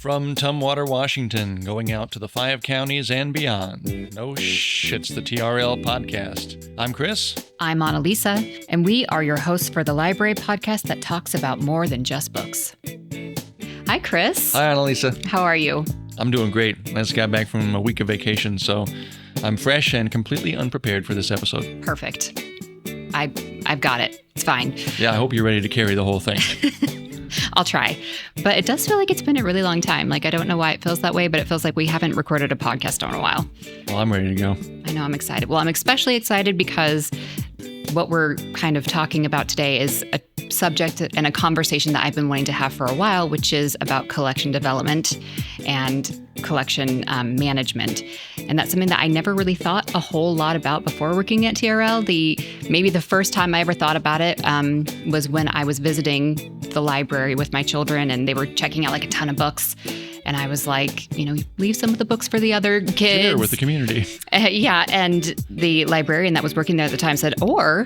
From Tumwater, Washington, going out to the 5 counties and beyond. No Shh, it's the TRL Podcast. I'm Chris. I'm Annalisa, and we are your hosts for the library podcast that talks about more than just books. Hi, Chris. Hi, Annalisa. How are you? I'm doing great. I just got back from a week of vacation, so I'm fresh and completely unprepared for this episode. Perfect. I've got it. It's fine. Yeah, I hope you're ready to carry the whole thing. I'll try. But it does feel like it's been a really long time. I don't know why it feels that way, but it feels like we haven't recorded a podcast in a while. Well, I'm ready to go. I know, I'm excited. Well, I'm especially excited because what we're kind of talking about today is a subject and a conversation that I've been wanting to have for a while, which is about collection development and collection management. And that's something that I never really thought a whole lot about before working at TRL. Maybe the first time I ever thought about it was when I was visiting the library with my children and they were checking out a ton of books. And I was like, leave some of the books for the other kids. Share with the community. Yeah. And the librarian that was working there at the time said, or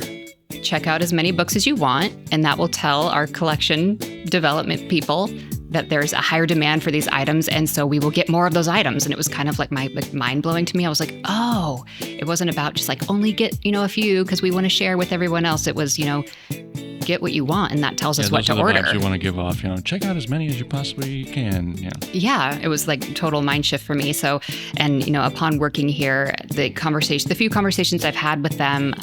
check out as many books as you want, and that will tell our collection development people that there's a higher demand for these items, and so we will get more of those items. And it was kind of mind-blowing to me. I was like, oh, it wasn't about just only get, a few because we want to share with everyone else. It was, get what you want, and that tells us what to order. Those are the vibes you want to give off, check out as many as you possibly can. Yeah, it was total mind shift for me. So, and upon working here, the few conversations I've had with them,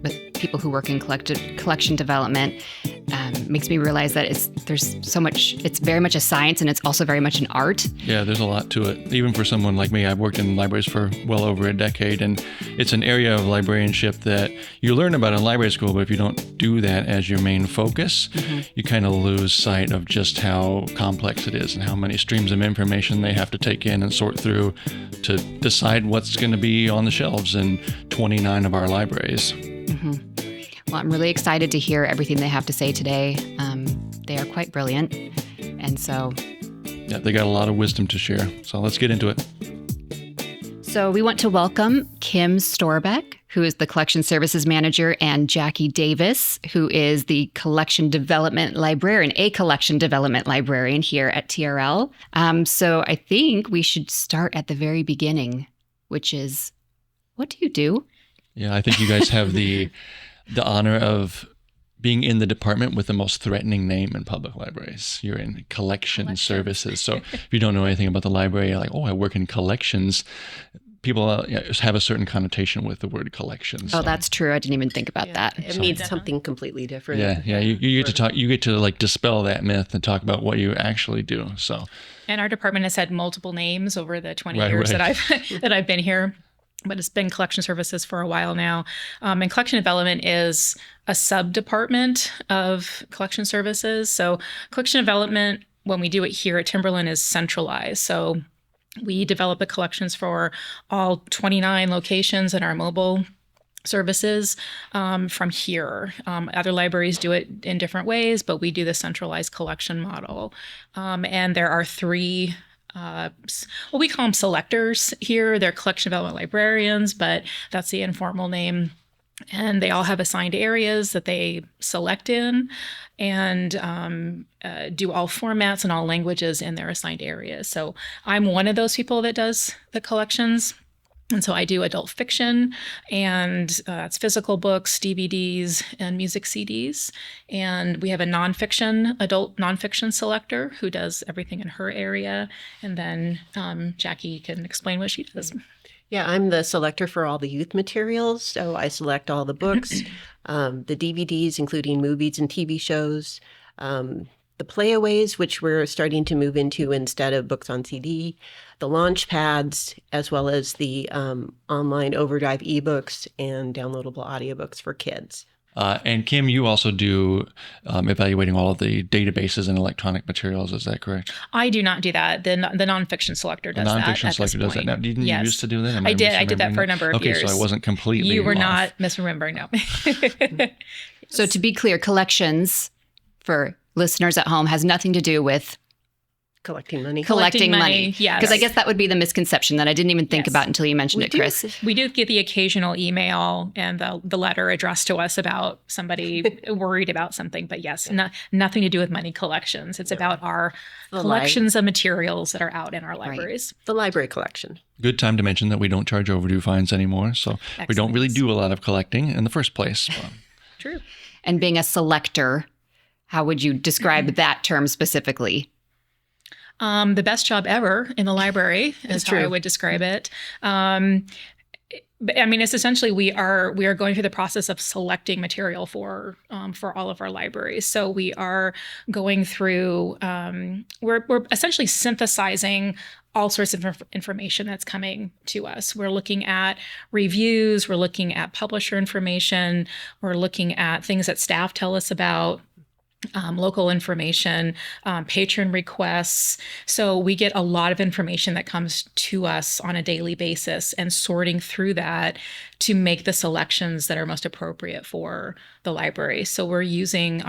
with people who work in collection development, makes me realize that it's very much a science, and it's also very much an art. Yeah, there's a lot to it. Even for someone like me, I've worked in libraries for well over a decade, and it's an area of librarianship that you learn about in library school, but if you don't do that as your main focus, you kind of lose sight of just how complex it is and how many streams of information they have to take in and sort through to decide what's going to be on the shelves in 29 of our libraries. Well, I'm really excited to hear everything they have to say today. They are quite brilliant. And so... yeah, they got a lot of wisdom to share. So let's get into it. So we want to welcome Kim Storbeck, who is the Collection Services Manager, and Jackie Davis, who is the Collection Development Librarian, a Collection Development Librarian here at TRL. So I think we should start at the very beginning, which is, what do you do? Yeah, I think you guys have the honor of being in the department with the most threatening name in public libraries. You're in collection services. So if you don't know anything about the library, you're like, oh, I work in collections. People have a certain connotation with the word collections. Oh, that's true. I didn't even think about that. It means something completely different. Yeah. You get to talk. You get to dispel that myth and talk about what you actually do. So, and our department has had multiple names over the 20 years that I've been here. But it's been collection services for a while now. And collection development is a sub-department of collection services. So collection development, when we do it here at Timberland, is centralized. So we develop the collections for all 29 locations in our mobile services from here. Other libraries do it in different ways, but we do the centralized collection model. And there are 3... we call them selectors here. They're collection development librarians, but that's the informal name. And they all have assigned areas that they select in and do all formats and all languages in their assigned areas. So I'm one of those people that does the collections. And so I do adult fiction, and that's physical books, DVDs, and music CDs. And we have a adult nonfiction selector who does everything in her area. And then Jackie can explain what she does. Yeah, I'm the selector for all the youth materials. So I select all the books, the DVDs, including movies and TV shows, the playaways, which we're starting to move into instead of books on CD, the launch pads, as well as the online overdrive ebooks and downloadable audiobooks for kids. And Kim, you also do evaluating all of the databases and electronic materials. Is that correct? I do not do that. The nonfiction selector does that. The nonfiction selector does that. Now, didn't you used to do that? I did. I did that for a number of years. Okay, so I wasn't completely You were off. not misremembering, no. So to be clear, collections, for listeners at home, has nothing to do with Collecting money. Collecting money. Yes. Because I guess that would be the misconception that I didn't even think Yes. about until you mentioned it, Chris. We do get the occasional email and the letter addressed to us about somebody worried about something. But yes, nothing to do with money collections. It's about our collections of materials that are out in our libraries. The library collection. Good time to mention that we don't charge overdue fines anymore. So we don't really do a lot of collecting in the first place. True. And being a selector, how would you describe that term specifically? The best job ever in the library is how I would describe it. I mean, it's essentially we are going through the process of selecting material for all of our libraries. So we are going through we're essentially synthesizing all sorts of information that's coming to us. We're looking at reviews, we're looking at publisher information, we're looking at things that staff tell us about. Local information, patron requests. So we get a lot of information that comes to us on a daily basis and sorting through that to make the selections that are most appropriate for the library. So we're using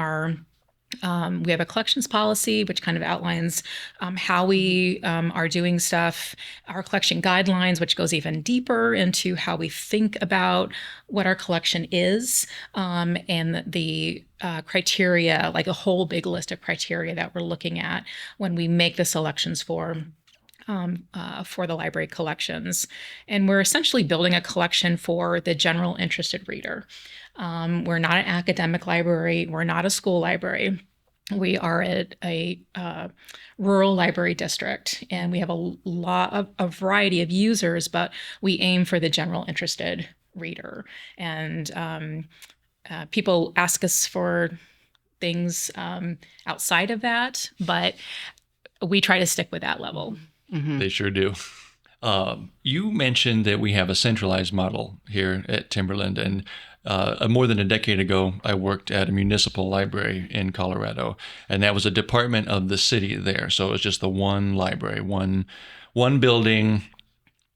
we have a collections policy, which kind of outlines how we are doing stuff, our collection guidelines, which goes even deeper into how we think about what our collection is, and the criteria, like a whole big list of criteria that we're looking at when we make the selections for the library collections. And we're essentially building a collection for the general interested reader. We're not an academic library. We're not a school library. We are at a rural library district, and we have a variety of users, but we aim for the general interested reader. And people ask us for things outside of that, but we try to stick with that level. Mm-hmm. They sure do. You mentioned that we have a centralized model here at Timberland, and more than a decade ago, I worked at a municipal library in Colorado, and that was a department of the city there. So it was just the one library, one building,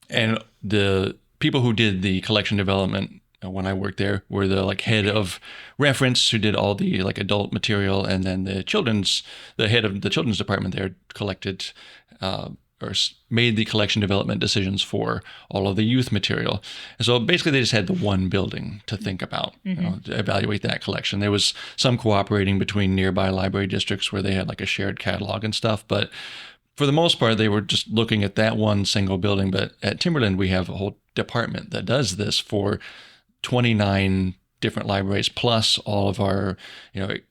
and the people who did the collection development when I worked there were the head of reference, who did all the adult material, and then the head of the children's department there collected or made the collection development decisions for all of the youth material. And so basically they just had the one building to think about, to evaluate that collection. There was some cooperating between nearby library districts where they had a shared catalog and stuff, but for the most part, they were just looking at that one single building. But at Timberland, we have a whole department that does this for 29 different libraries, plus all of our,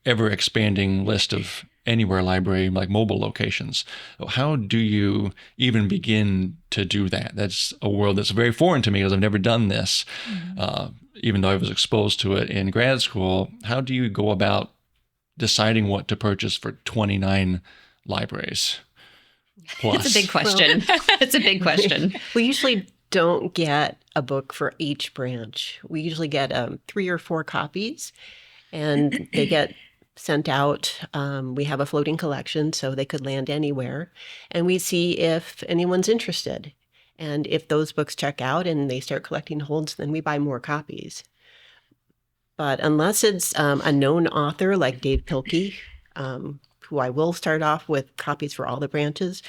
ever expanding list of anywhere library mobile locations. How do you even begin to do that? That's a world that's very foreign to me because I've never done this. Even though I was exposed to it in grad school, how do you go about deciding what to purchase for 29 libraries plus? It's a big question. It's a big question. We usually don't get a book for each branch. We usually get 3 or 4 copies, and they get sent out. We have a floating collection, so they could land anywhere. And we see if anyone's interested. And if those books check out and they start collecting holds, then we buy more copies. But unless it's a known author like Dave Pilkey, who I will start off with copies for all the branches,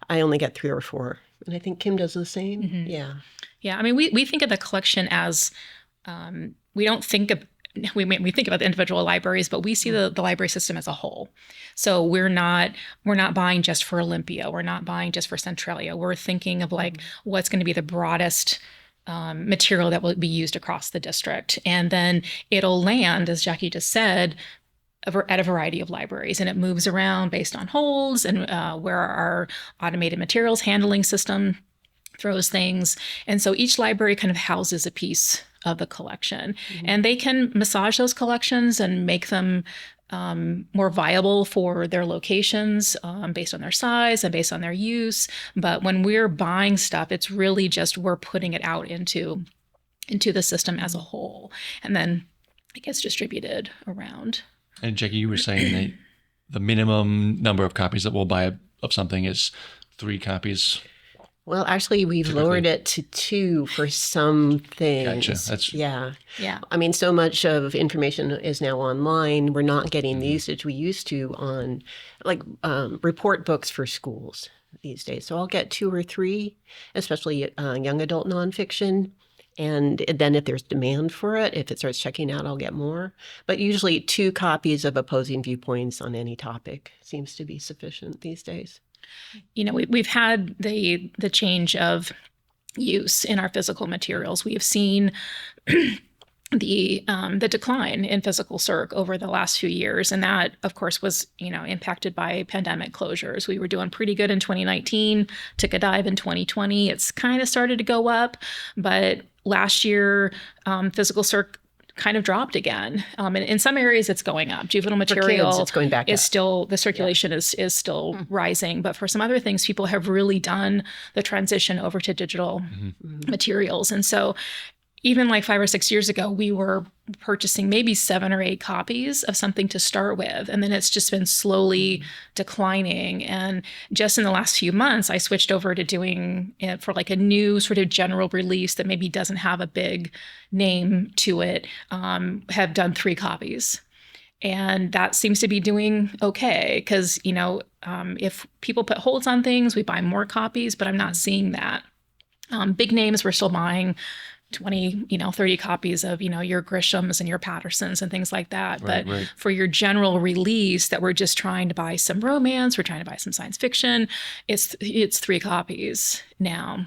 I only get 3 or 4. And I think Kim does the same. Mm-hmm. Yeah. Yeah. I mean, we think of the collection as we don't think of. We think about the individual libraries, but we see the library system as a whole. So we're not buying just for Olympia. We're not buying just for Centralia. We're thinking of what's going to be the broadest material that will be used across the district. And then it'll land, as Jackie just said, at a variety of libraries, and it moves around based on holds and where our automated materials handling system throws things. And so each library kind of houses a piece of the collection, and they can massage those collections and make them more viable for their locations based on their size and based on their use. But when we're buying stuff, it's really just we're putting it out into the system as a whole, and then it gets distributed around. And Jackie, you were saying that the minimum number of copies that we'll buy of something is 3 copies. Well, actually, we've lowered it to 2 for some things. Gotcha. Yeah. Yeah. I mean, so much of information is now online. We're not getting the usage we used to on report books for schools these days. So I'll get 2 or 3, especially young adult nonfiction. And then if there's demand for it, if it starts checking out, I'll get more. But usually 2 copies of opposing viewpoints on any topic seems to be sufficient these days. We've had the change of use in our physical materials. We have seen the decline in physical circ over the last few years, and that, of course, was impacted by pandemic closures. We were doing pretty good in 2019, took a dive in 2020. It's kind of started to go up, but last year, physical circ kind of dropped again. And in some areas it's going up. Juvenile material for kids, it's going back is up. Still, the circulation is still rising. But for some other things, people have really done the transition over to digital materials. And so even like 5 or 6 years ago, we were purchasing maybe 7 or 8 copies of something to start with. And then it's just been slowly declining. And just in the last few months, I switched over to doing it for like a new sort of general release that maybe doesn't have a big name to it, have done 3 copies. And that seems to be doing okay because, if people put holds on things, we buy more copies, but I'm not seeing that. Big names, we're still buying 20, 30 copies of, your Grishams and your Pattersons and things like that. But for your general release that we're just trying to buy some romance, we're trying to buy some science fiction, it's 3 copies now.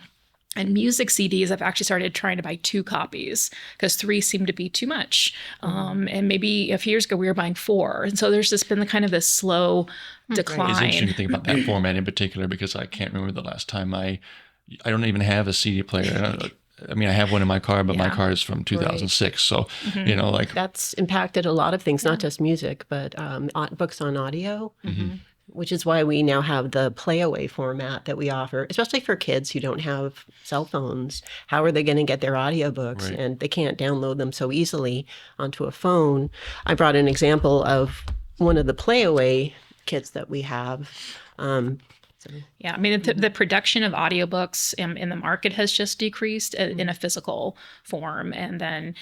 And music CDs, I've actually started trying to buy 2 copies because 3 seem to be too much. And maybe a few years ago we were buying 4. And so there's just been kind of this slow decline. It's interesting to think about that format in particular because I can't remember the last time I don't even have a CD player. I mean, I have one in my car, but my car is from 2006. So, That's impacted a lot of things, not just music, but books on audio, which is why we now have the playaway format that we offer, especially for kids who don't have cell phones. How are they going to get their audiobooks? And they can't download them so easily onto a phone. I brought an example of one of the playaway kits that we have. Yeah, I mean, the production of audiobooks in the market has just decreased in a physical form. And then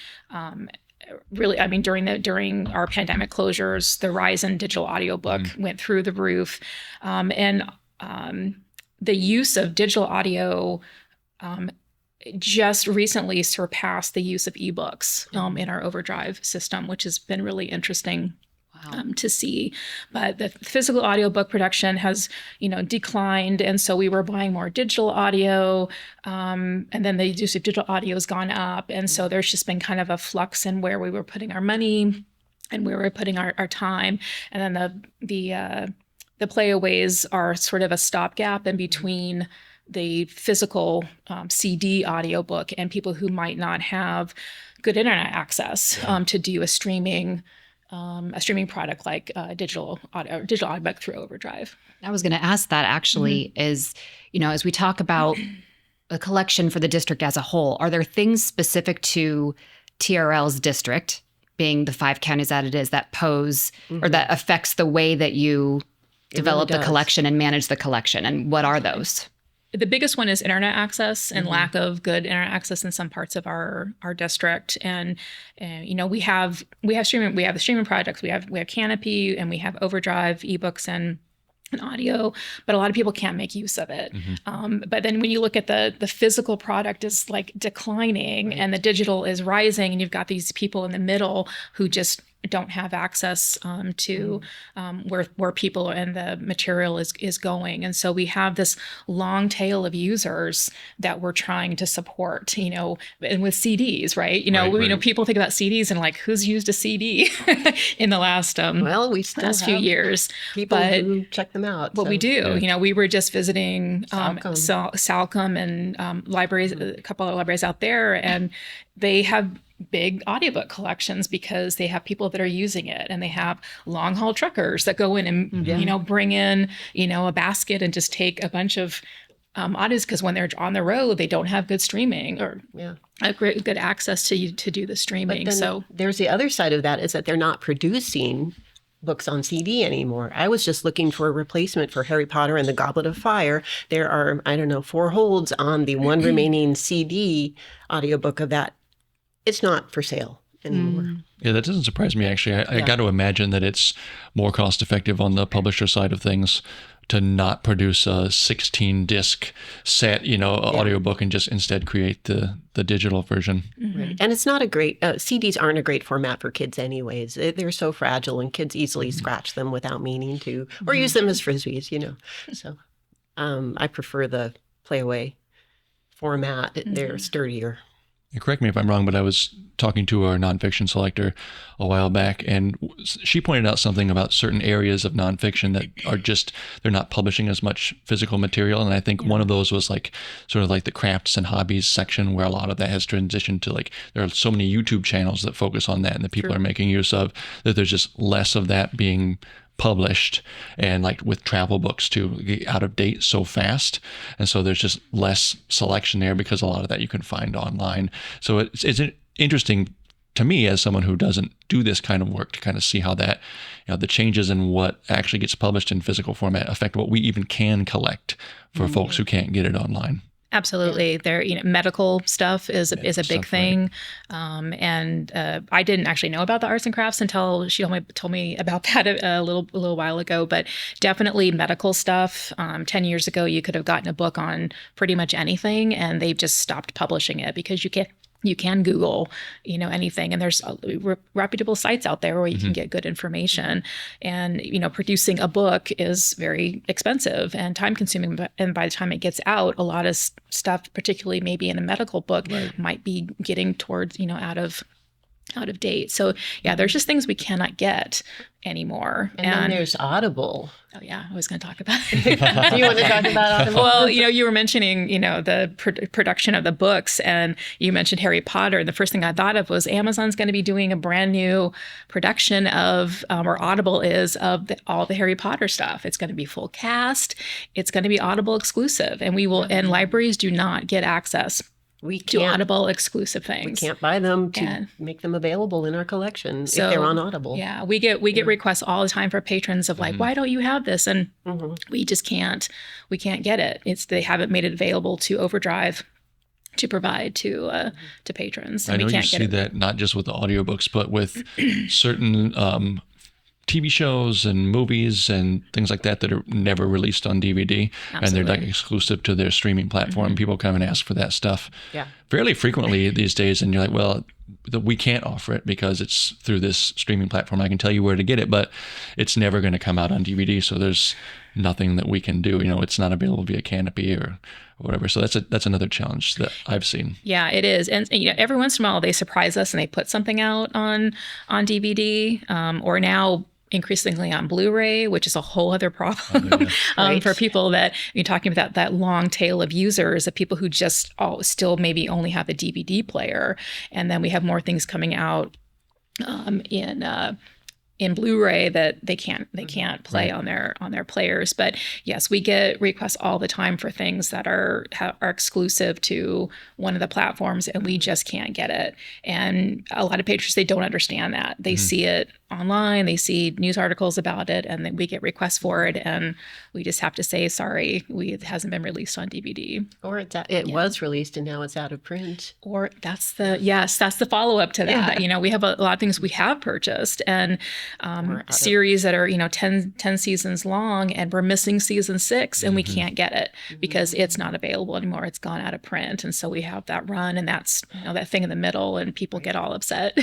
really, I mean, during our pandemic closures, the rise in digital audiobook went through the roof. And the use of digital audio just recently surpassed the use of ebooks in our Overdrive system, which has been really interesting. To see. But the physical audiobook production has, declined. And so we were buying more digital audio. And then the use of digital audio has gone up. And so there's just been kind of a flux in where we were putting our money and where we were putting our time. And then the playaways are sort of a stopgap in between the physical CD audiobook and people who might not have good internet access to do a streaming product like digital audiobook through Overdrive. I was going to ask that actually is, as we talk about a collection for the district as a whole, are there things specific to TRL's district, being the 5 counties that it is, that pose or that affects the way that you develop the collection and manage the collection? And what are those? The biggest one is internet access and lack of good internet access in some parts of our district. And we have streaming. We have the streaming projects. We have Canopy and we have Overdrive, ebooks and audio, but a lot of people can't make use of it. But then when you look at the physical product is like declining and the digital is rising, and you've got these people in the middle who just don't have access to where people and the material is going. And so we have this long tail of users that we're trying to support, and with CDs, right? People think about CDs and like, who's used a CD in the last we still last few years. People who check them out. Well, we do. We were just visiting Salcom and libraries, a couple of libraries out there, and they have big audiobook collections because they have people that are using it, and they have long haul truckers that go in and bring in a basket and just take a bunch of audios because when they're on the road they don't have good streaming or a good access to do the streaming. But then there's the other side of that is that they're not producing books on CD anymore. I was just looking for a replacement for Harry Potter and the Goblet of Fire. There are, 4 holds on the one remaining CD audiobook of that. It's not for sale anymore. Yeah, that doesn't surprise me, actually. I got to imagine that it's more cost effective on the publisher side of things to not produce a 16-disc set, audiobook and just instead create the digital version. Right. And it's not a great, CDs aren't a great format for kids anyways. They're so fragile and kids easily scratch them without meaning to, or use them as Frisbees, So I prefer the playaway format. They're sturdier. Correct me if I'm wrong, but I was talking to our nonfiction selector a while back, and she pointed out something about certain areas of nonfiction that are they're not publishing as much physical material. And I think one of those was sort of like the crafts and hobbies section, where a lot of that has transitioned to there are so many YouTube channels that focus on that and that people are making use of, that there's just less of that being published, and with travel books too, get out of date so fast, and so there's just less selection there because a lot of that you can find online. So it's interesting to me as someone who doesn't do this kind of work to kind of see how that the changes in what actually gets published in physical format affect what we even can collect for folks who can't get it online. Absolutely. There, medical stuff is a big thing. Right. And I didn't actually know about the arts and crafts until she told me about that a little while ago. But definitely medical stuff. 10 years ago, you could have gotten a book on pretty much anything, and they've just stopped publishing it because you can Google, anything, and there's reputable sites out there where you can get good information. And, producing a book is very expensive and time consuming. And by the time it gets out, a lot of stuff, particularly maybe in a medical book, might be getting towards, out of date. So there's just things we cannot get anymore. And then there's Audible. Oh yeah, I was going to talk about it. Do you want to talk about Audible? Well, you were mentioning, the production of the books, and you mentioned Harry Potter. The first thing I thought of was Amazon's going to be doing a brand new production of, or Audible is, of all the Harry Potter stuff. It's going to be full cast. It's going to be Audible exclusive, and and libraries do not get access to Audible exclusive things. We can't buy them to make them available in our collection if they're on Audible. Yeah, we get requests all the time for patrons of why don't you have this? And we just can't. We can't get it. They haven't made it available to Overdrive to provide to patrons. I know you see that not just with the audiobooks, but with certain TV shows and movies and things like that are never released on DVD. Absolutely. And they're exclusive to their streaming platform. People come and ask for that stuff fairly frequently these days. And you're like, well, we can't offer it because it's through this streaming platform. I can tell you where to get it, but it's never going to come out on DVD. So there's nothing that we can do. It's not available via Canopy or whatever. So that's another challenge that I've seen. Yeah, it is. And every once in a while they surprise us and they put something out on DVD, or now increasingly on Blu-ray, which is a whole other problem for people that you're talking about, that long tail of users, of people who just still maybe only have a DVD player. And then we have more things coming out in Blu-ray that they can't play on their players. But yes, we get requests all the time for things that are exclusive to one of the platforms, and we just can't get it. And a lot of patrons, they don't understand that. They see it online, they see news articles about it, and then we get requests for it, and we just have to say, sorry, it hasn't been released on DVD. Or it was released and now it's out of print. Or that's the follow-up to that. We have a lot of things we have purchased, and series that are 10 seasons long, and we're missing season 6 and we can't get it because it's not available anymore. It's gone out of print. And so we have that run, and that's that thing in the middle, and people get all upset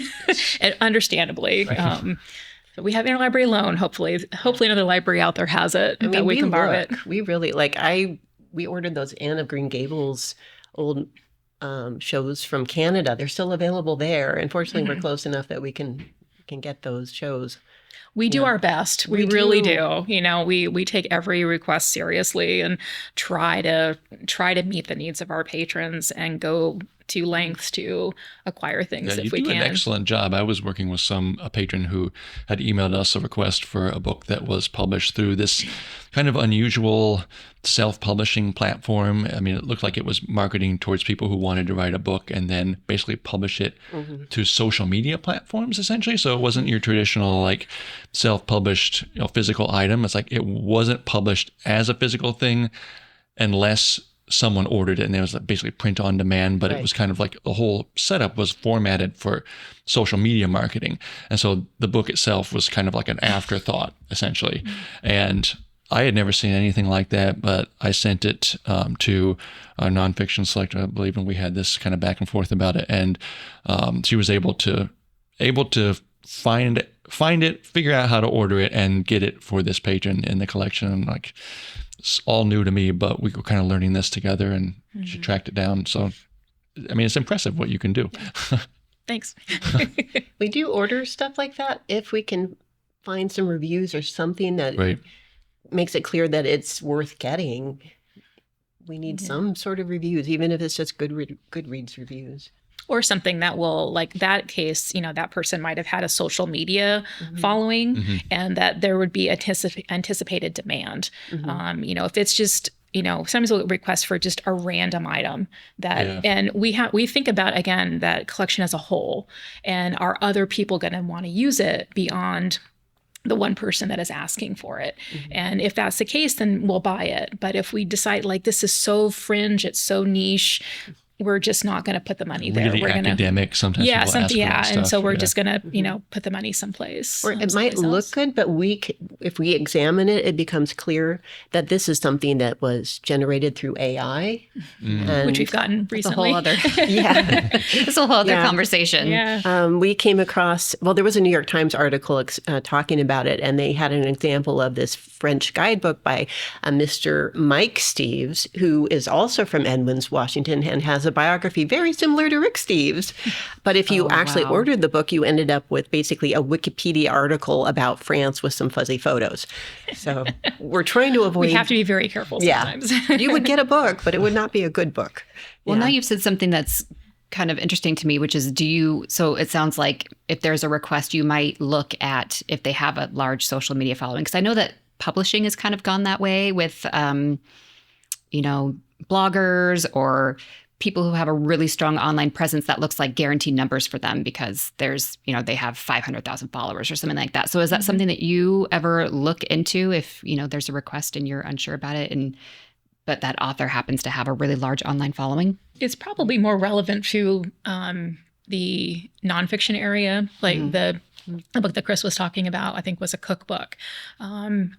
and understandably. But we have interlibrary loan. Hopefully another library out there has it that we can borrow it. We really we ordered those Anne of Green Gables old shows from Canada. They're still available there. Unfortunately, we're close enough that we can get those shows. We do our best. We really do. We take every request seriously and try to meet the needs of our patrons and go to lengths to acquire things if we You do can. an excellent job. I was working with a patron who had emailed us a request for a book that was published through this kind of unusual self-publishing platform. I mean, it looked like it was marketing towards people who wanted to write a book and then basically publish it to social media platforms, essentially. So it wasn't your traditional like self-published physical item. It's like it wasn't published as a physical thing unless someone ordered it, and it was basically print on demand, but it was kind of like the whole setup was formatted for social media marketing. And so the book itself was kind of like an afterthought, essentially. And I had never seen anything like that, but I sent it to our NonFiction selector, I believe, and we had this kind of back and forth about it. And she was able to find it, figure out how to order it, and get it for this patron in the collection. And like, it's all new to me, but we were kind of learning this together, and she tracked it down. So, I mean, it's impressive what you can do. Thanks. We do order stuff like that if we can find some reviews or something that makes it clear that it's worth getting. We need some sort of reviews, even if it's just Goodreads reviews. Or something that will, like that case, that person might have had a social media following, and that there would be anticipated demand. If it's just, sometimes we'll request for just a random item and we think about, again, that collection as a whole, and are other people going to want to use it beyond the one person that is asking for it. And if that's the case, then we'll buy it. But if we decide like this is so fringe, it's so niche, we're just not going to put the money there. Really we're academic. Sometimes people ask for that stuff. And so we're just going to put the money someplace. Or it might look good, but if we examine it, it becomes clear that this is something that was generated through AI, which we've gotten recently. It's a whole other conversation. Yeah. We came across, there was a New York Times article talking about it, and they had an example of this French guidebook by Mr. Mike Steves, who is also from Edmonds, Washington, and has a biography very similar to Rick Steves. But if you actually ordered the book, you ended up with basically a Wikipedia article about France with some fuzzy photos. So we're trying to avoid... We have to be very careful sometimes. You would get a book, but it would not be a good book. Well, now you've said something that's kind of interesting to me, which is so it sounds like if there's a request, you might look at if they have a large social media following. Because I know that publishing has kind of gone that way with, bloggers or people who have a really strong online presence that looks like guaranteed numbers for them because there's, they have 500,000 followers or something like that. So is that something that you ever look into if, there's a request and you're unsure about it but that author happens to have a really large online following? It's probably more relevant to the nonfiction area, like the book that Chris was talking about, I think was a cookbook. I'll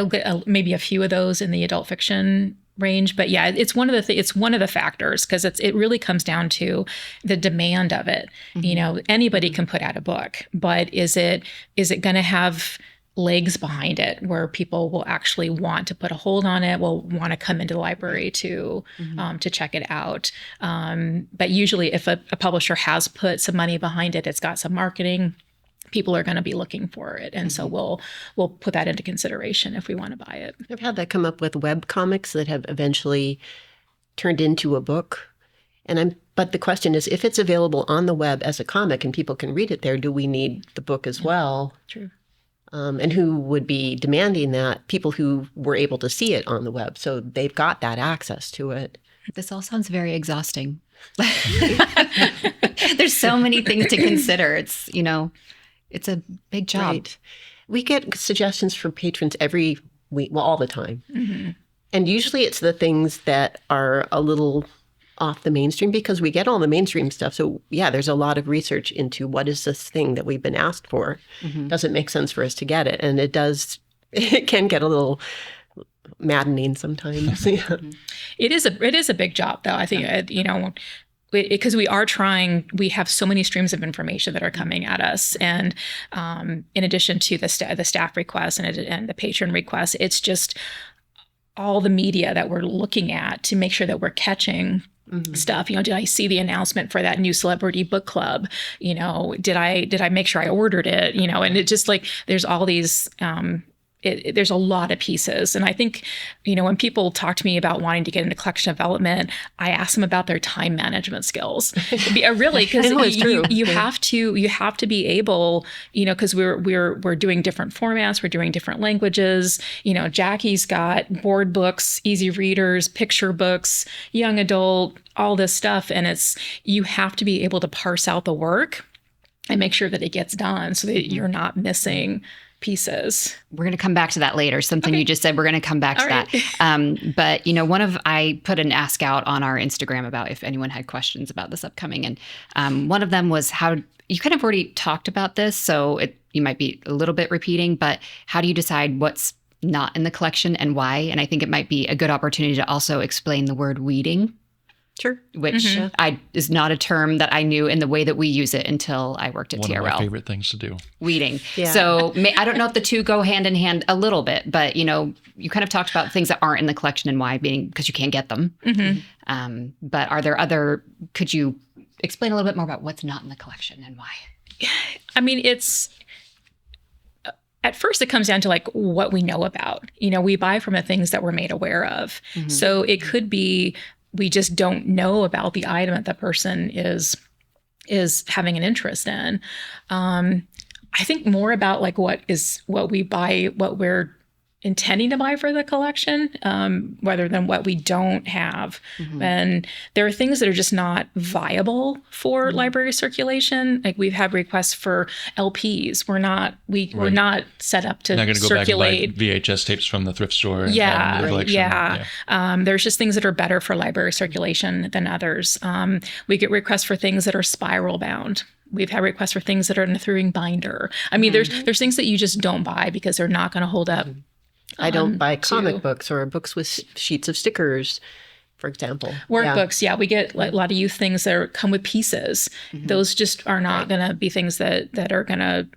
get maybe a few of those in the adult fiction range, but it's one of the factors because it really comes down to the demand of it. Anybody can put out a book, but is it going to have legs behind it where people will actually want to put a hold on it, will want to come into the library to check it out. But usually if a publisher has put some money behind it, it's got some marketing, people are going to be looking for it. And so we'll put that into consideration if we want to buy it. I've had that come up with web comics that have eventually turned into a book. But the question is, if it's available on the web as a comic and people can read it there, do we need the book as well? True. And who would be demanding that? People who were able to see it on the web. So they've got that access to it. This all sounds very exhausting. There's so many things to consider. It's, it's a big job. Right. We get suggestions from patrons every week, all the time. And usually it's the things that are a little off the mainstream because we get all the mainstream stuff. So there's a lot of research into what is this thing that we've been asked for. Does it make sense for us to get it? And it can get a little maddening sometimes. It is a big job though. I think, because we have so many streams of information that are coming at us. And in addition to the staff requests and the patron requests, it's just all the media that we're looking at to make sure that we're catching stuff. Did I see the announcement for that new celebrity book club? Did I make sure I ordered it? And it just like, there's all these there's a lot of pieces. And I think, when people talk to me about wanting to get into collection development, I ask them about their time management skills. Really, because you have to be able, because we're doing different formats, we're doing different languages. Jackie's got board books, easy readers, picture books, young adult, all this stuff. And you have to be able to parse out the work and make sure that it gets done so that you're not missing pieces. We're going to come back to that later. Something you just said, we're going to come back to that. But I put an ask out on our Instagram about if anyone had questions about this upcoming. And one of them was how you kind of already talked about this. So you might be a little bit repeating, but how do you decide what's not in the collection and why? And I think it might be a good opportunity to also explain the word weeding. Sure. Which is not a term that I knew in the way that we use it until I worked at TRL. One of my favorite things to do. Weeding. Yeah. So I don't know if the two go hand in hand a little bit, but you kind of talked about things that aren't in the collection and why, being because you can't get them. Mm-hmm. But are there could you explain a little bit more about what's not in the collection and why? I mean, at first it comes down to like what we know about. We buy from the things that we're made aware of. Mm-hmm. So it could be we just don't know about the item that the person is having an interest in. I think more about like what we buy, what we're intending to buy for the collection, rather than what we don't have. Mm-hmm. And there are things that are just not viable for library circulation. Like we've had requests for LPs. We're not set up to not going to go circulate back and buy VHS tapes from the thrift store. There's just things that are better for library circulation than others. We get requests for things that are spiral bound. We've had requests for things that are in a through binder. I mean, there's things that you just don't buy because they're not going to hold up. I don't buy comic books or books with sheets of stickers, for example. Workbooks, we get a lot of youth things that come with pieces. Mm-hmm. Those just are not going to be things that are going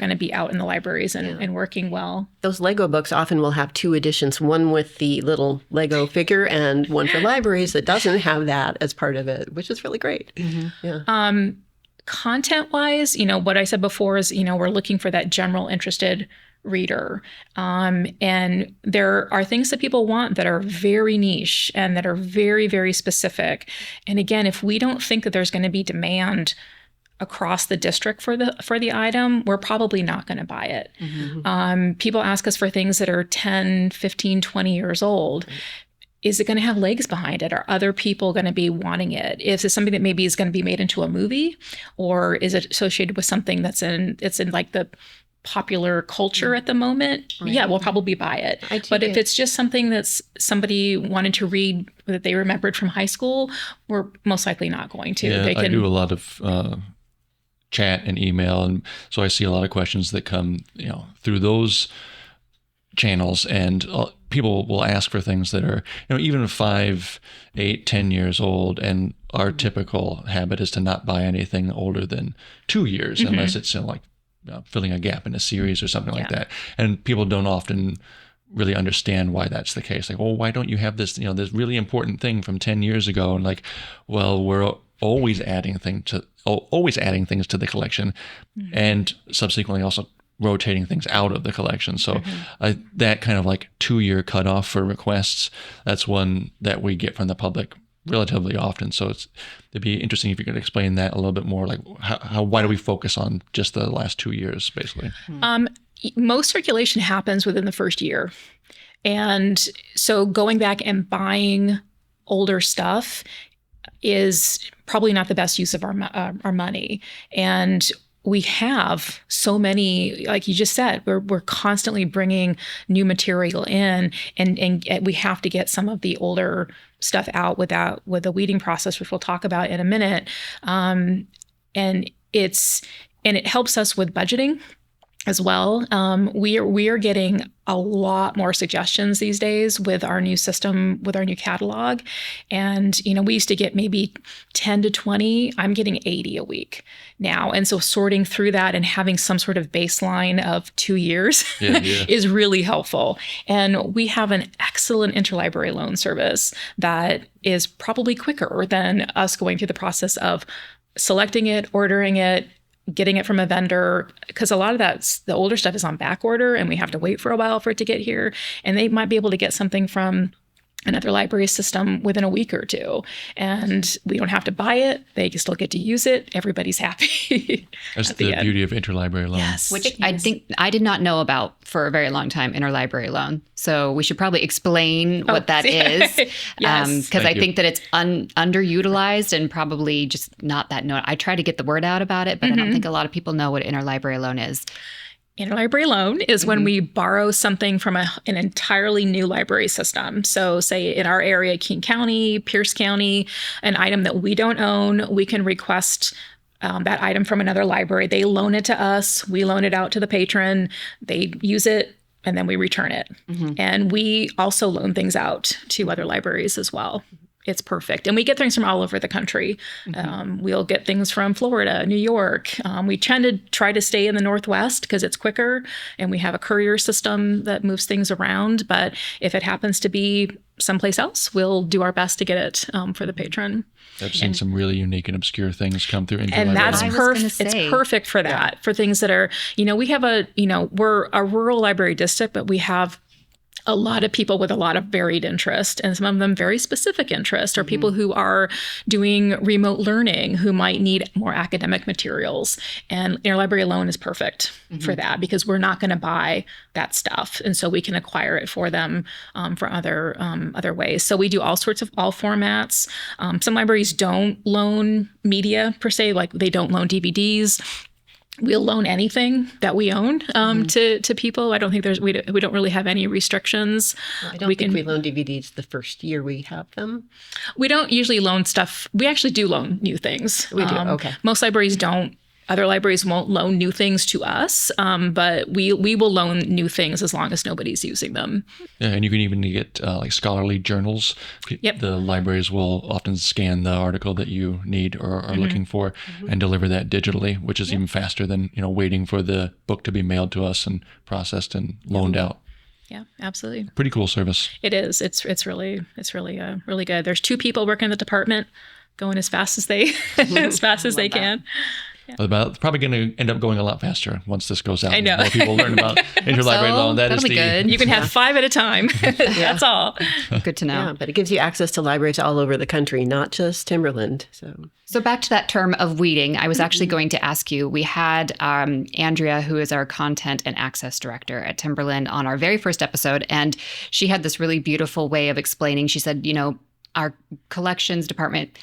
to be out in the libraries and working well. Those Lego books often will have two editions, one with the little Lego figure and one for libraries that doesn't have that as part of it, which is really great. Mm-hmm. Yeah. Content-wise, what I said before is, we're looking for that general interested reader. And there are things that people want that are very niche and that are very, very specific. And again, if we don't think that there's going to be demand across the district for the item, we're probably not going to buy it. Mm-hmm. People ask us for things that are 10, 15, 20 years old. Is it going to have legs behind it? Are other people going to be wanting it? Is it something that maybe is going to be made into a movie, or is it associated with something that's in like the popular culture at the moment? Right. Yeah, we'll probably buy it. But if it's just something that's somebody wanted to read that they remembered from high school, we're most likely not going to. Yeah, I do a lot of chat and email, and so I see a lot of questions that come, through those channels, and people will ask for things that are, even 5, 8, 10 years old, and our typical habit is to not buy anything older than 2 years, mm-hmm. unless it's filling a gap in a series or something like that. And people don't often really understand why that's the case. Like, well, why don't you have this, this really important thing from 10 years ago? And like, well, we're always adding things to the collection, mm-hmm. and subsequently also rotating things out of the collection. So mm-hmm. That kind of like 2-year cutoff for requests, that's one that we get from the public relatively often. So it'd be interesting if you could explain that a little bit more, like why do we focus on just the last 2 years, basically? Most circulation happens within the first year. And so going back and buying older stuff is probably not the best use of our money. And we have so many, like you just said, we're constantly bringing new material in, and we have to get some of the older stuff out with the weeding process, which we'll talk about in a minute. And it helps us with budgeting as well. We are getting a lot more suggestions these days with our new system, with our new catalog. And, we used to get maybe 10 to 20. I'm getting 80 a week now. And so sorting through that and having some sort of baseline of 2 years is really helpful. And we have an excellent interlibrary loan service that is probably quicker than us going through the process of selecting it, ordering it, getting it from a vendor, because a lot of the older stuff is on back order and we have to wait for a while for it to get here. And they might be able to get something from another library system within a week or two. And we don't have to buy it. They still get to use it. Everybody's happy. That's the beauty of interlibrary loan. Yes, which I think I did not know about for a very long time, interlibrary loan. So we should probably explain what that is. Yes. Because I think that it's underutilized and probably just not that known. I try to get the word out about it, but I don't think a lot of people know what interlibrary loan is. Interlibrary loan is when we borrow something from an entirely new library system. So say in our area, King County, Pierce County, an item that we don't own, we can request that item from another library. They loan it to us. We loan it out to the patron. They use it, and then we return it. And we also loan things out to other libraries as well. It's perfect. And we get things from all over the country. We'll get things from Florida, New York. We tend to try to stay in the Northwest because it's quicker and we have a courier system that moves things around. But if it happens to be someplace else, we'll do our best to get it for the patron. I've seen some really unique and obscure things come through. And that's perfect. It's perfect for that, for things that are, we have we're a rural library district, but we have a lot of people with a lot of varied interest, and some of them very specific interest, or people who are doing remote learning who might need more academic materials. And interlibrary loan is perfect for that, because we're not going to buy that stuff. And so we can acquire it for them for other ways. So we do all formats. Some libraries don't loan media per se, like they don't loan DVDs. We'll loan anything that we own to people. I don't think we don't really have any restrictions. I don't think we loan DVDs the first year we have them. We don't usually loan stuff. We actually do loan new things. We do. Okay. Most libraries don't. Other libraries won't loan new things to us, but we will loan new things as long as nobody's using them. Yeah, and you can even get like scholarly journals. Yep. The libraries will often scan the article that you need or are looking for and deliver that digitally, which is even faster than waiting for the book to be mailed to us and processed and loaned out. Yeah, absolutely. Pretty cool service. It is. It's really good. There's 2 people working in the department, going as fast as they can. Yeah. But probably going to end up going a lot faster once this goes out. I know. More people learn about interlibrary loan. That'll be good. You can have 5 at a time. That's all. Good to know. Yeah, but it gives you access to libraries all over the country, not just Timberland. So back to that term of weeding, I was actually going to ask you, we had Andrea, who is our content and access director at Timberland, on our very first episode. And she had this really beautiful way of explaining. She said, our collections department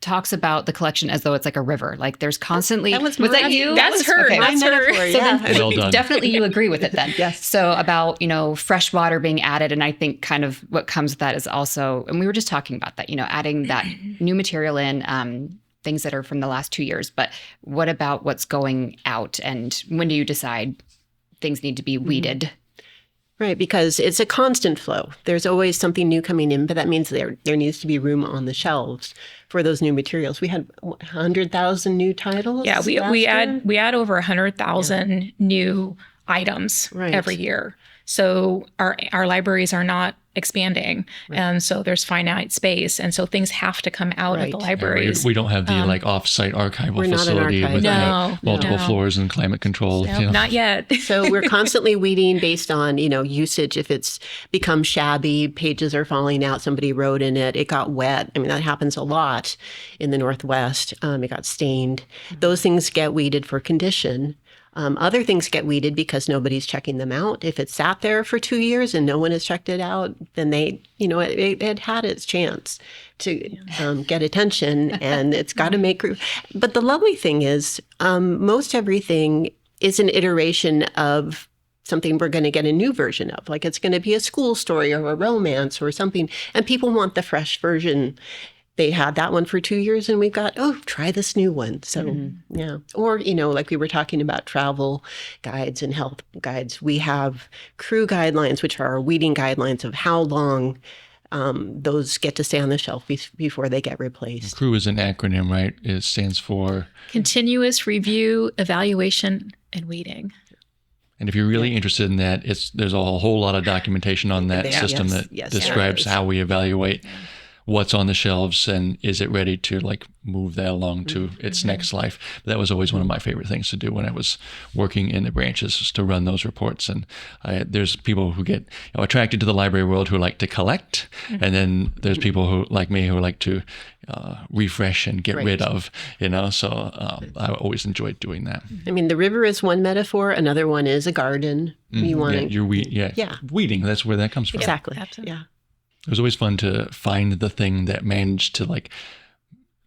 talks about the collection as though it's like a river. Like there's constantly... was that you? That's her. Okay. That's her. So then well done. Definitely you agree with it then. Yes. So about, fresh water being added. And I think kind of what comes with that is also, and we were just talking about that, adding that new material in, things that are from the last 2 years. But what about what's going out? And when do you decide things need to be weeded? Right, because it's a constant flow. There's always something new coming in, but that means there needs to be room on the shelves for those new materials. We had 100,000 new titles. Yeah, we add over 100,000 new items every year. So our libraries are not expanding, and so there's finite space, and so things have to come out of the libraries. We don't have the off-site archival we're facility not an with multiple floors and climate control. No, not yet. So we're constantly weeding based on usage. If it's become shabby, pages are falling out, somebody wrote in it, it got wet. I mean, that happens a lot in the Northwest. It got stained. Those things get weeded for condition. Other things get weeded because nobody's checking them out. If it's sat there for 2 years and no one has checked it out, then it had its chance to get attention, and it's got to make room. But the lovely thing is most everything is an iteration of something we're going to get a new version of. Like it's going to be a school story or a romance or something, and people want the fresh version. They had that one for 2 years and we've got, try this new one. So, yeah. Or, like we were talking about travel guides and health guides. We have crew guidelines, which are our weeding guidelines of how long those get to stay on the shelf before they get replaced. CREW is an acronym, right? It stands for Continuous Review, Evaluation, and Weeding. And if you're really interested in that, there's a whole lot of documentation on that system that describes how we evaluate what's on the shelves and is it ready to like move that along to its next life. But that was always one of my favorite things to do when I was working in the branches, was to run those reports. And there's people who get attracted to the library world who like to collect, and then there's people who like me who like to refresh and get rid of, so I always enjoyed doing that. I mean, the river is one metaphor. Another one is a garden. You want weeding. That's where that comes from. Exactly. Absolutely. Yeah. It was always fun to find the thing that managed to like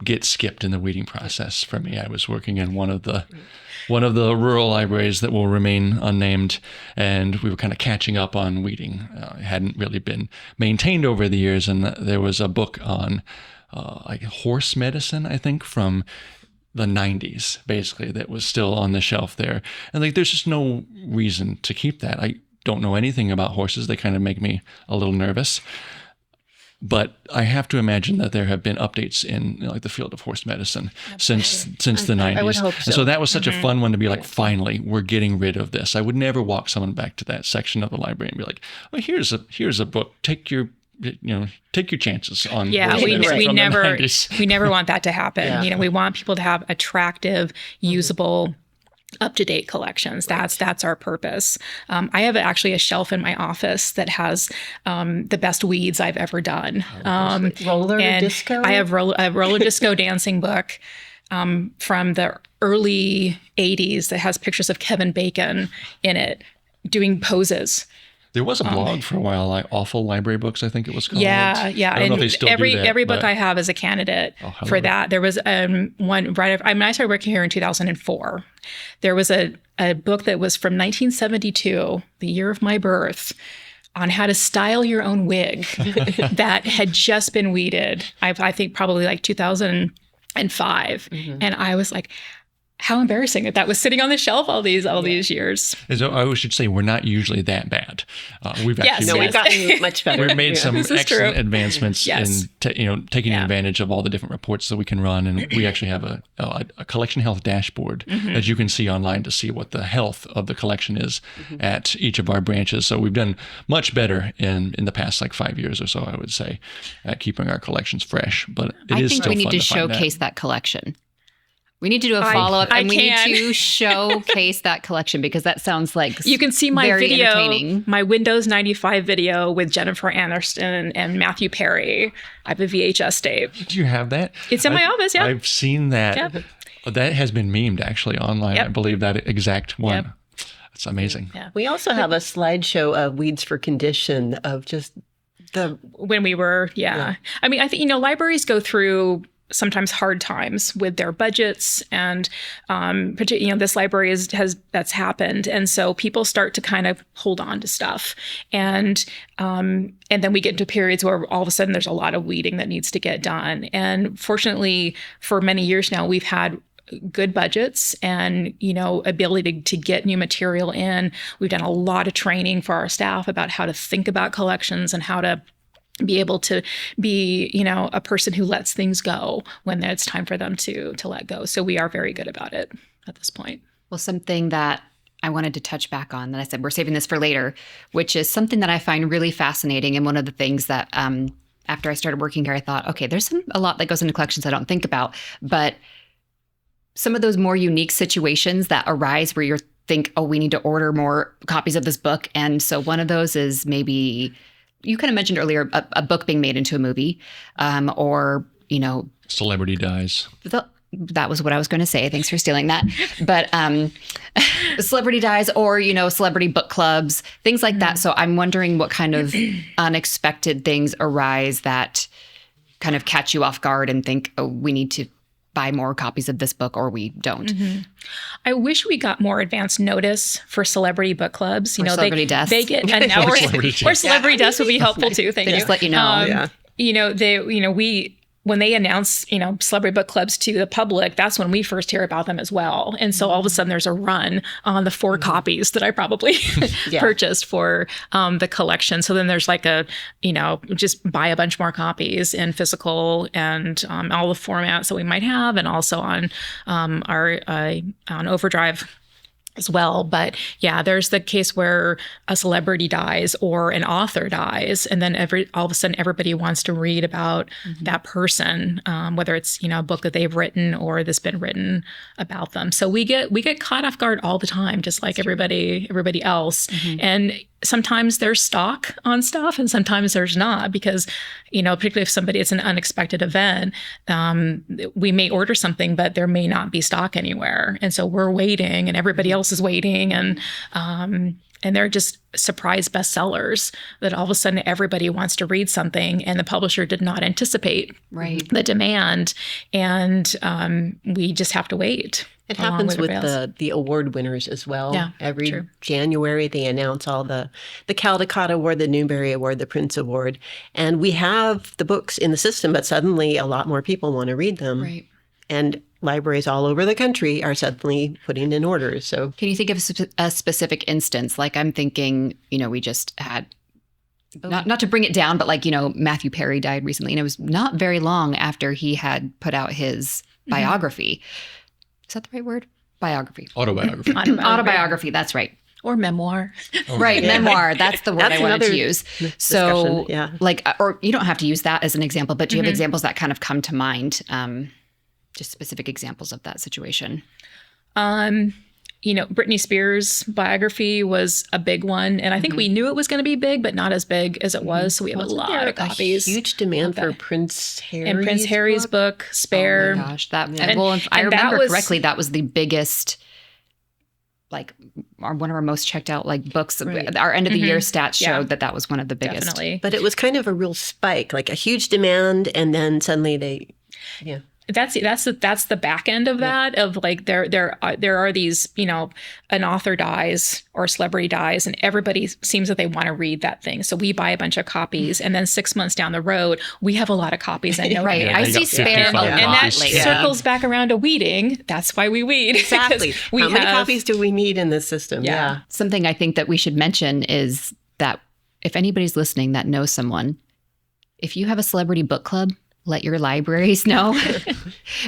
get skipped in the weeding process. For me, I was working in one of the rural libraries that will remain unnamed, and we were kind of catching up on weeding. It hadn't really been maintained over the years, and there was a book on like horse medicine, I think, from the 90s, basically, that was still on the shelf there. And like, there's just no reason to keep that. I don't know anything about horses. They kind of make me a little nervous. But I have to imagine that there have been updates in like the field of horse medicine since the 90s. I would hope so. And so that was such a fun one to be like, finally, we're getting rid of this. I would never walk someone back to that section of the library and be like, well, here's a book. Take your chances on. Yeah, horse medicine from the 90s. we never want that to happen. Yeah. We want people to have attractive, usable, up-to-date collections. That's our purpose. I have actually a shelf in my office that has the best weeds I've ever done. Roller disco? I have a roller disco dancing book from the early 80s that has pictures of Kevin Bacon in it doing poses. There was a blog for a while, like Awful Library Books, I think it was called. Yeah. I don't know if they still do that, every book I have is a candidate for that. There was one right after, I started working here in 2004. There was a book that was from 1972, the year of my birth, on how to style your own wig that had just been weeded. I think probably like 2005. And I was like, how embarrassing that was sitting on the shelf all these years. So I should say we're not usually that bad. We've gotten much better. We've made some excellent advancements Yes. in taking advantage of all the different reports that we can run, and we actually have a collection health dashboard that you can see online to see what the health of the collection is at each of our branches. So we've done much better in the past like 5 years or so, I would say, at keeping our collections fresh. But I is think still we need fun to find showcase that collection. We need to do a follow-up, and we need to showcase that collection, because that sounds like you can see my very video, entertaining. My Windows 95 video with Jennifer Aniston and Matthew Perry. I have a VHS tape. Do you have that? It's in my office, yeah. I've seen that. Yep. That has been memed actually online. Yep. I believe that exact one. Yep. It's amazing. Yeah. We also have a slideshow of Weeds for Condition of just when we were, I mean, I think, libraries go through sometimes hard times with their budgets, and this library that's happened, and so people start to kind of hold on to stuff, and then we get into periods where all of a sudden there's a lot of weeding that needs to get done. And fortunately, for many years now, we've had good budgets and ability to get new material in. We've done a lot of training for our staff about how to think about collections and how to be able to be, a person who lets things go when it's time for them to let go. So we are very good about it at this point. Well, something that I wanted to touch back on that I said we're saving this for later, which is something that I find really fascinating. And one of the things that after I started working here, I thought, okay, there's a lot that goes into collections I don't think about. But some of those more unique situations that arise where you think, oh, we need to order more copies of this book. And so one of those is maybe, you kind of mentioned earlier, a book being made into a movie, or, celebrity dies. That was what I was going to say. Thanks for stealing that. But celebrity dies, or, celebrity book clubs, things like that. So I'm wondering what kind of unexpected things arise that kind of catch you off guard and think, oh, we need to buy more copies of this book, or we don't. I wish we got more advancce notice for celebrity book clubs. Celebrity deaths. They get an hour, or celebrity deaths would be helpful too. Thank you. Just let you know. When they announce, celebrity book clubs to the public, that's when we first hear about them as well. And so all of a sudden there's a run on the 4 copies that I probably purchased for the collection. So then there's like just buy a bunch more copies in physical and all the formats that we might have, and also on on Overdrive. as well. But yeah, there's the case where a celebrity dies or an author dies, and then all of a sudden everybody wants to read about that person, whether it's a book that they've written or that's been written about them. So we get caught off guard all the time, just like everybody else. And sometimes there's stock on stuff and sometimes there's not, because, particularly if it's an unexpected event, we may order something, but there may not be stock anywhere. And so we're waiting and everybody else is waiting. And they're just surprise bestsellers that all of a sudden everybody wants to read something and the publisher did not anticipate the demand. And we just have to wait. It happens with the award winners as well. Yeah, every true. January they announce all the Caldecott Award, the Newbery Award, the Prince Award, and we have the books in the system, but suddenly a lot more people want to read them. Right. And libraries all over the country are suddenly putting in orders. So, can you think of a specific instance? Like I'm thinking, we just had. Not to bring it down, but Matthew Perry died recently, and it was not very long after he had put out his biography. Is that the right word? Biography. Autobiography. Autobiography, that's right. Or memoir. Right, memoir. That's the word I wanted to use. So, yeah. Or you don't have to use that as an example, but do you have examples that kind of come to mind? Just specific examples of that situation. Britney Spears' biography was a big one. And I think we knew it was going to be big, but not as big as it was. So we have a lot of copies. Huge demand for Prince Harry's and Prince Harry's book, Spare. Oh my gosh. If I remember correctly, that was the biggest, one of our most checked out books. Right. Our end of the year stats showed that was one of the biggest. Definitely. But it was kind of a real spike, like a huge demand. And then suddenly That's the back end of that, of there are these, an author dies or a celebrity dies and everybody seems that they want to read that thing. So we buy a bunch of copies and then 6 months down the road, we have a lot of copies. And right. I see Spare a lot. And that circles back around to weeding. That's why we weed. Exactly. How many copies do we need in this system? Yeah. Something I think that we should mention is that if anybody's listening that knows someone, if you have a celebrity book club, let your libraries know,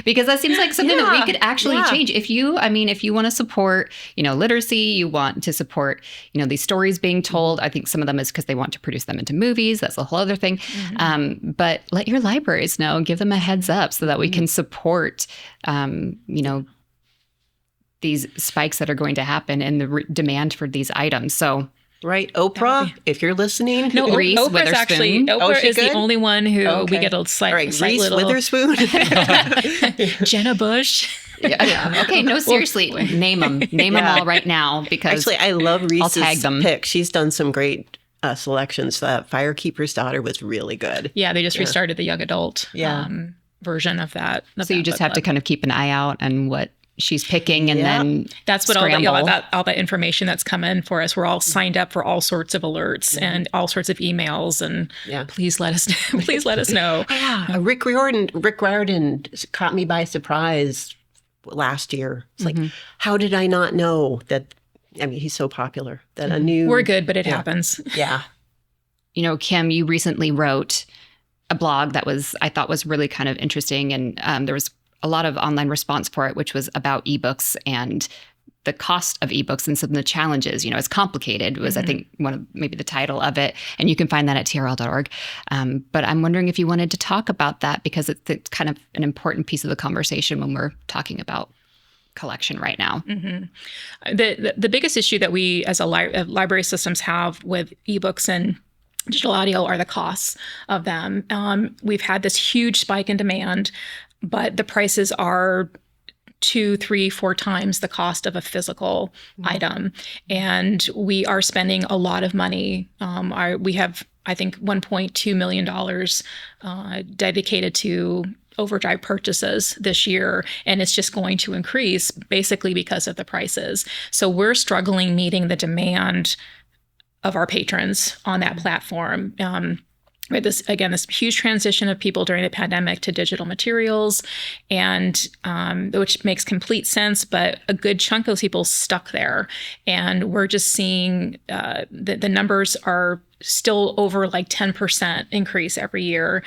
because that seems like something that we could actually change. If you want to support, literacy, you want to support, these stories being told. I think some of them is because they want to produce them into movies. That's a whole other thing. But let your libraries know, give them a heads up so that we can support, these spikes that are going to happen and the demand for these items. So. Right. Oprah, if you're listening. No, Oprah's actually, Oprah is the only one who we get a slight Reese little. Witherspoon. Jenna Bush. Yeah. Okay. No, seriously. Name them. Name them all right now, because actually, I love Reese's I'll tag them. pick. She's done some great selections. Firekeeper's Daughter was really good. Yeah. They just restarted the young adult version of that. So you just have to kind of keep an eye out on what she's picking, and then that's what all that information that's come in for us. We're all signed up for all sorts of alerts and all sorts of emails, and please let us know. Rick Riordan caught me by surprise last year. It's like, how did I not know that? I mean, he's so popular that a new. We're good, but it happens. Yeah. Kim, you recently wrote a blog that I thought was really kind of interesting, and there was a lot of online response for it, which was about ebooks and the cost of ebooks and some of the challenges. It's complicated was, I think, maybe the title of it. And you can find that at TRL.org. But I'm wondering if you wanted to talk about that, because it's kind of an important piece of the conversation when we're talking about collection right now. The biggest issue that we as library systems have with ebooks and digital audio are the costs of them. We've had this huge spike in demand, but the prices are 2, 3, 4 times the cost of a physical item. And we are spending a lot of money. We have, I think, $1.2 million dedicated to overdrive purchases this year, and it's just going to increase basically because of the prices. So we're struggling meeting the demand of our patrons on that platform. We had this huge transition of people during the pandemic to digital materials, and which makes complete sense, but a good chunk of those people stuck there. And we're just seeing the numbers are still over like 10% increase every year.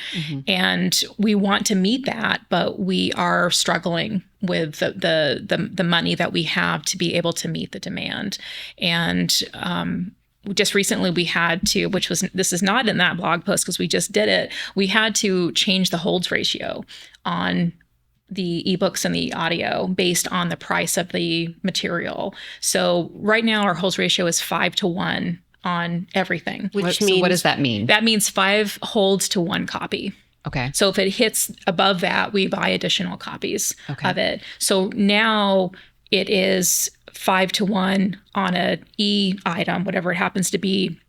And we want to meet that, but we are struggling with the money that we have to be able to meet the demand. And just recently we had to, this is not in that blog post because we just did it, we had to change the holds ratio on the ebooks and the audio based on the price of the material. So right now our holds ratio is 5-to-1 on everything. Which means, so what does that mean? That means 5 holds to 1 copy. Okay. So if it hits above that, we buy additional copies of it. So now it is 5-to-1 on a E item, whatever it happens to be,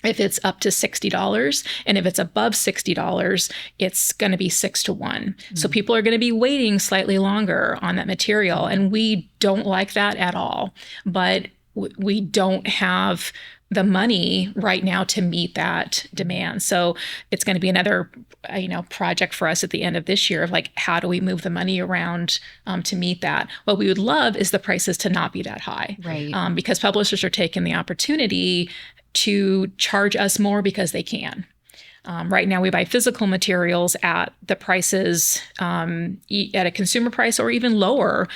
if it's up to $60. And if it's above $60, it's going to be 6-to-1. So people are going to be waiting slightly longer on that material. And we don't like that at all. But we don't have the money right now to meet that demand. So it's going to be another, project for us at the end of this year of like, how do we move the money around to meet that? What we would love is the prices to not be that high, right? Because publishers are taking the opportunity to charge us more because they can. Right now, we buy physical materials at the prices at a consumer price or even lower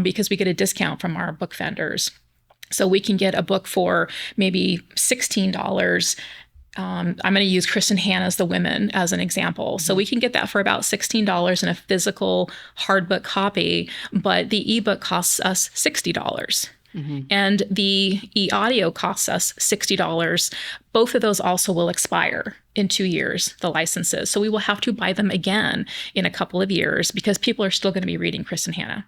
because we get a discount from our book vendors. So we can get a book for maybe $16. I'm going to use Kristen Hanna's The Women as an example. So we can get that for about $16 in a physical hardbook copy, but the ebook costs us $60. And the e-audio costs us $60. Both of those also will expire in 2 years, the licenses. So we will have to buy them again in a couple of years because people are still going to be reading Kristen Hanna.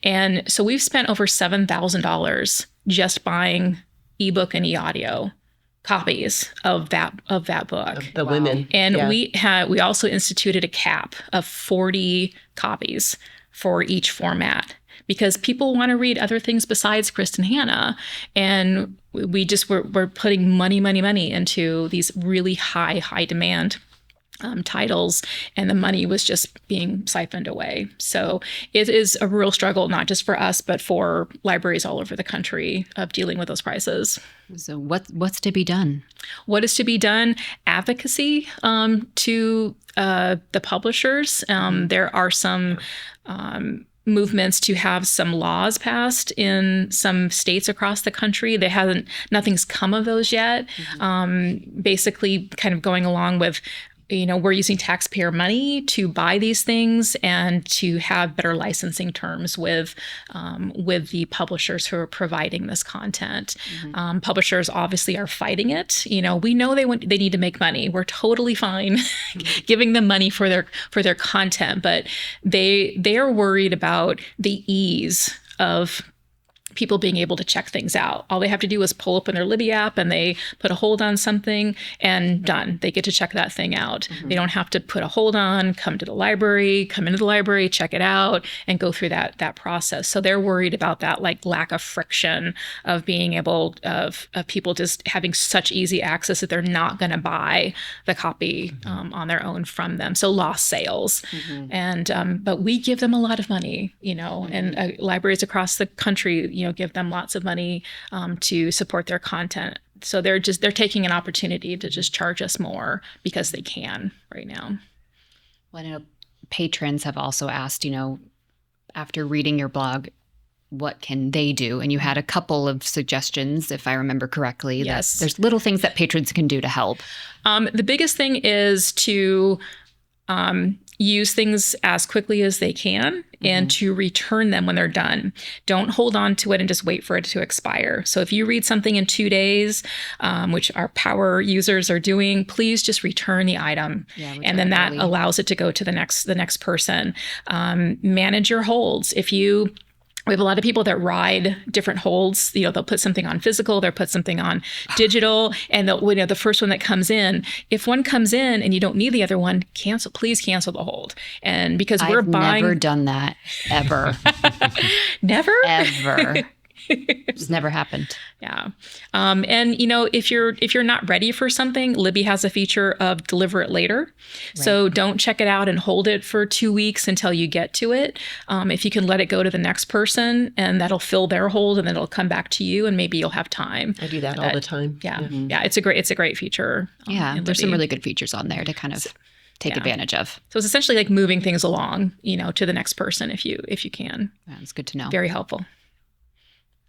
And so we've spent over $7,000 just buying ebook and e-audio copies of that book. Of the women. And we also instituted a cap of 40 copies for each format, because people want to read other things besides Kristen Hanna. And we just we're putting money into these really high demand titles, and the money was just being siphoned away. So it is a real struggle, not just for us, but for libraries all over the country of dealing with those prices. So what's to be done? What is to be done? Advocacy to the publishers. There are some movements to have some laws passed in some states across the country. Nothing's come of those yet. Basically kind of going along with, we're using taxpayer money to buy these things and to have better licensing terms with the publishers who are providing this content. Publishers obviously are fighting it. We know they need to make money. We're totally fine giving them money for their content, but they are worried about the ease of people being able to check things out. All they have to do is pull up in their Libby app and they put a hold on something and done. They get to check that thing out. They don't have to put a hold on, come into the library, check it out, and go through that process. So they're worried about that like lack of friction of being able of people just having such easy access that they're not going to buy the copy on their own from them. So lost sales. And but we give them a lot of money, and libraries across the country, give them lots of money to support their content. So they're taking an opportunity to just charge us more because they can right now. Well, I know patrons have also asked, after reading your blog, what can they do? And you had a couple of suggestions, if I remember correctly. Yes. There's little things that patrons can do to help. The biggest thing is to use things as quickly as they can and to return them when they're done. Don't hold on to it and just wait for it to expire. So if you read something in 2 days, which our power users are doing, please just return the item. And then that allows it to go to the next person. Manage your holds. We have a lot of people that ride different holds. They'll put something on physical, they'll put something on digital, and the first one that comes in, if one comes in and you don't need the other one, please cancel the hold. And because I've never done that, ever. Never? Ever. It's never happened. Yeah. And if you're not ready for something, Libby has a feature of deliver it later. Right. So don't check it out and hold it for 2 weeks until you get to it. If you can let it go to the next person, and that'll fill their hold, and then it'll come back to you, and maybe you'll have time. I do that all the time. Yeah. Mm-hmm. Yeah. It's a great feature. There's some really good features on there to kind of take advantage of. So it's essentially like moving things along, to the next person if you can. That's good to know. Very helpful.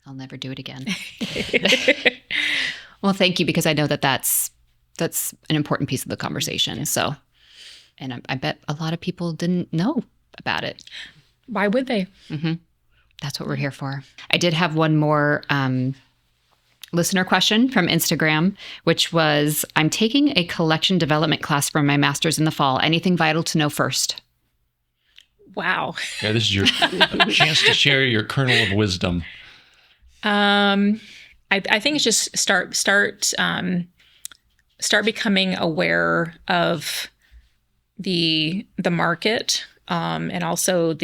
I'll never do it again. Well, thank you, because I know that's an important piece of the conversation. So, and I bet a lot of people didn't know about it. Why would they? Mm-hmm. That's what we're here for. I did have one more listener question from Instagram, which was, I'm taking a collection development class for my master's in the fall. Anything vital to know first? Wow. Yeah, this is your chance to share your kernel of wisdom. I think it's just start becoming aware of the market, and also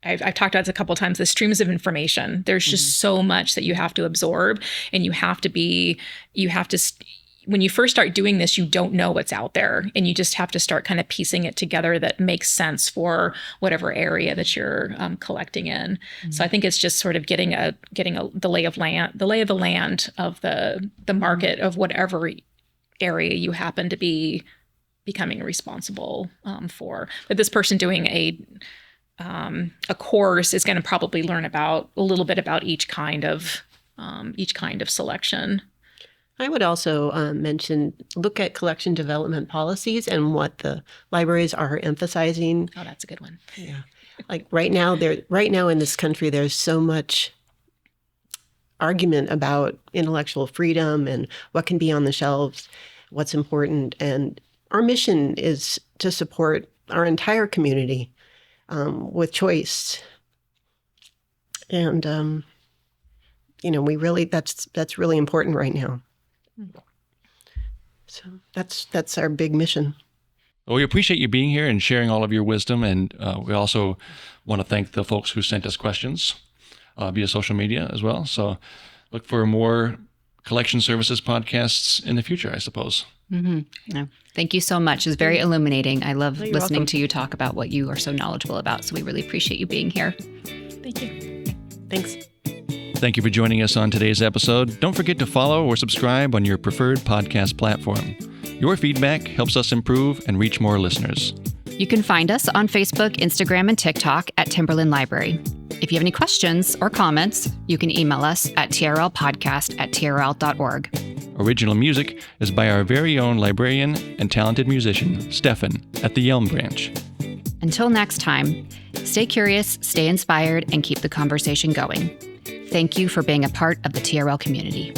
I've talked about this a couple of times, the streams of information. There's just so much that you have to absorb, and when you first start doing this, you don't know what's out there, and you just have to start kind of piecing it together that makes sense for whatever area that you're collecting in. Mm-hmm. So I think it's just sort of getting the lay of the land of the market of whatever area you happen to be becoming responsible for. But this person doing a course is going to probably learn a little bit about each kind of selection. I would also mention, look at collection development policies and what the libraries are emphasizing. Oh, that's a good one. Yeah, like right now in this country, there's so much argument about intellectual freedom and what can be on the shelves, what's important, and our mission is to support our entire community with choice. And we really that's really important right now. So that's our big mission. Well, we appreciate you being here and sharing all of your wisdom. And we also want to thank the folks who sent us questions via social media as well. So look for more collection services podcasts in the future, I suppose. Mm-hmm. Yeah. Thank you so much. It's very illuminating. I love listening to you talk about what you are so knowledgeable about. So we really appreciate you being here. Thank you. Thanks. Thank you for joining us on today's episode. Don't forget to follow or subscribe on your preferred podcast platform. Your feedback helps us improve and reach more listeners. You can find us on Facebook, Instagram, and TikTok at Timberland Library. If you have any questions or comments, you can email us at trlpodcast@trl.org. Original music is by our very own librarian and talented musician, Stefan, at the Yelm Branch. Until next time, stay curious, stay inspired, and keep the conversation going. Thank you for being a part of the TRL community.